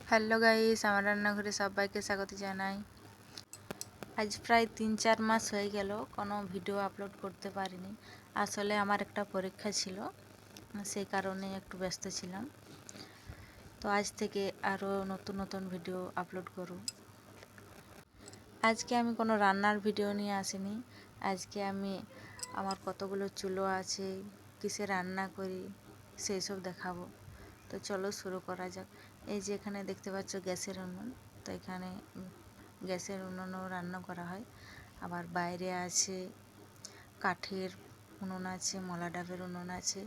Hello guys, আমার রান্নাঘরে সবাইকে স্বাগত জানাই। আজ প্রায় 3-4 মাস হয়ে গেল কোনো ভিডিও আপলোড করতে পারিনি। আসলে আমার একটা পরীক্ষা ছিল, সেই কারণে একটু ব্যস্ত ছিলাম। তো আজ থেকে আরও নতুন নতুন ভিডিও আপলোড করব। আজকে আমি কোনো রান্নার ভিডিও নিয়ে আসিনি। আজকে আমি আমার কতগুলো চুলো আছে, কিসে রান্না করি সেই সব দেখাবো। তো চলো শুরু করা যাক। এই যে এখানে দেখতে পাচ্ছ গ্যাসের উনুন। তো এখানে গ্যাসের উনুনেও রান্না করা হয়। আবার বাইরে আছে কাঠের উনুন আছে, মলা ডাবের উনুন আছে।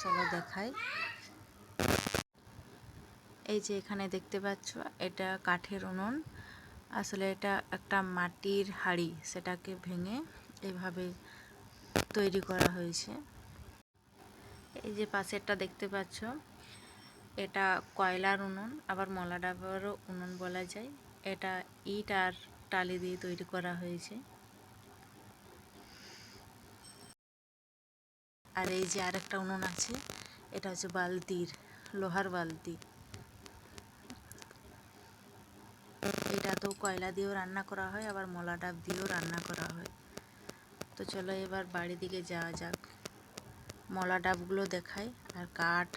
চলো দেখাই। এই যে এখানে দেখতে পাচ্ছ এটা কাঠের উনুন। আসলে এটা একটা মাটির হাঁড়ি, সেটাকে ভেঙে এইভাবে তৈরি করা হয়েছে। এই যে পাশেরটা দেখতে পাচ্ছ এটা কয়লার উনুন, আবার মলা ডাবেরও উনুন বলা যায়। এটা ইট আর টালি দিয়ে তৈরি করা হয়েছে। আর এই যে আরেকটা উনুন আছে, এটা হচ্ছে বালতির, লোহার বালতি। এটাতেও কয়লা দিয়েও রান্না করা হয়, আবার মলা ডাব দিয়েও রান্না করা হয়। তো চলো এবার বাড়ি দিকে যাওয়া যাক। মলা ডাবগুলো দেখাই আর কাঠ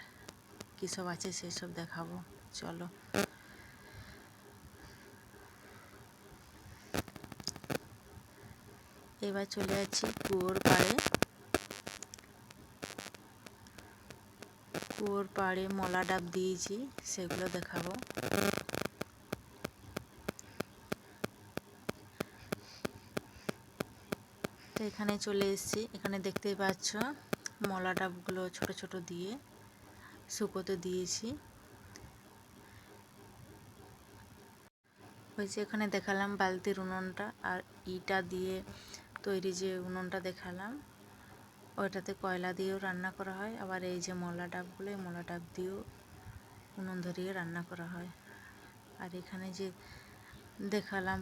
কী সব আছে সেসব দেখাবো। চলো। এবার চলে যাচ্ছি কুয়োর পাড়ে। কুয়োর পাড়ে মলা ডাব দিয়েছি, সেগুলো দেখাবো। তো এখানে চলে এসেছি। এখানে দেখতেই পাচ্ছ মলা ডাবগুলো ছোট ছোট দিয়ে শুকোতে দিয়েছি। ওই যে এখানে দেখালাম বালতির উনুনটা, আর ইটা দিয়ে তৈরি যে উনুনটা দেখালাম, ওইটাতে কয়লা দিয়েও রান্না করা হয়। আবার এই যে মলা ডাবগুলো, এই মলা ডাব দিয়েও উনুন ধরিয়ে রান্না করা হয়। আর এখানে যে দেখালাম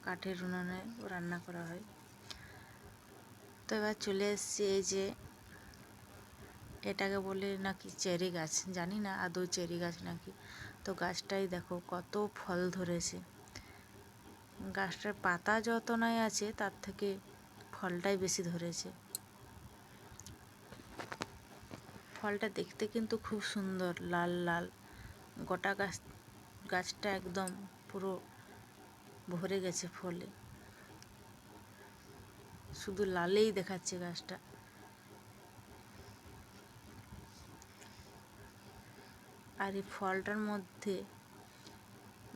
কাঠের উনুনে রান্না করা হয়। তো এবার চলে এসছি এই যে, এটাকে বলে নাকি চেরি গাছ, জানি না আদৌ চেরি গাছ নাকি। তো গাছটাই দেখো কত ফল ধরেছে। গাছটার পাতা যত নাই আছে তার থেকে ফলটাই বেশি ধরেছে। ফলটা দেখতে কিন্তু খুব সুন্দর, লাল লাল। গোটা গাছটা একদম পুরো ভরে গেছে ফলে, শুধু লালেই দেখাচ্ছে গাছটা। আর এই ফলটার মধ্যে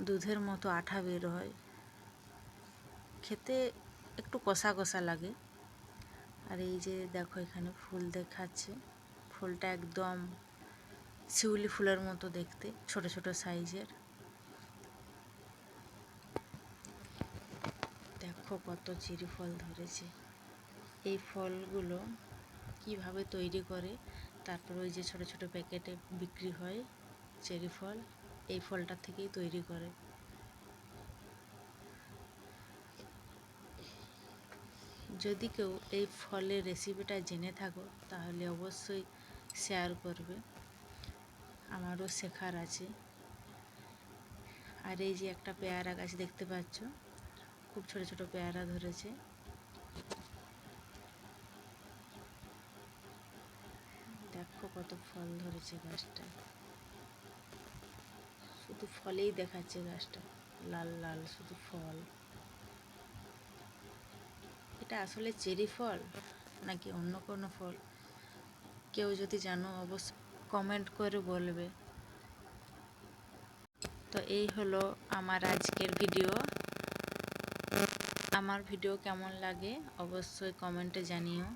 দুধের মতো আঠা বের হয়, খেতে একটু কষা কষা লাগে। আর এই যে দেখো এখানে ফুল দেখাচ্ছে, ফুলটা একদম শিউলি ফুলের মতো দেখতে, ছোট ছোট সাইজের। দেখো কত চেরি ফল ধরেছে। এই ফলগুলো কিভাবে তৈরি করে, তারপর ওই যে ছোট ছোট প্যাকেটে বিক্রি হয় চেরি ফল, এই ফলটা থেকেই তৈরি করে। যদি কেউ এই ফলের রেসিপিটা জেনে থাকো তাহলে অবশ্যই শেয়ার করবে, আমারও শেখার আছে। আর এই যে একটা পেয়ারা গাছ দেখতে পাচ্ছ, খুব ছোট ছোট পেয়ারা ধরেছে। দেখো কত ফল ধরেছে গাছটায়, শুধু ফলেই দেখাচ্ছে গাছটা, লাল লাল শুধু ফল। এটা আসলে চেরি ফল নাকি অন্য কোনো ফল, কেউ যদি জানো অবশ্যই কমেন্ট করে বলবে। তো এই হলো আমার আজকের ভিডিও। আমার ভিডিও কেমন লাগে অবশ্যই কমেন্টে জানিও।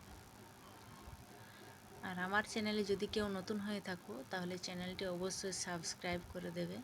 আর আমার চ্যানেলে যদি কেউ নতুন হয়ে থাকো তাহলে চ্যানেলটি অবশ্যই সাবস্ক্রাইব করে দেবে।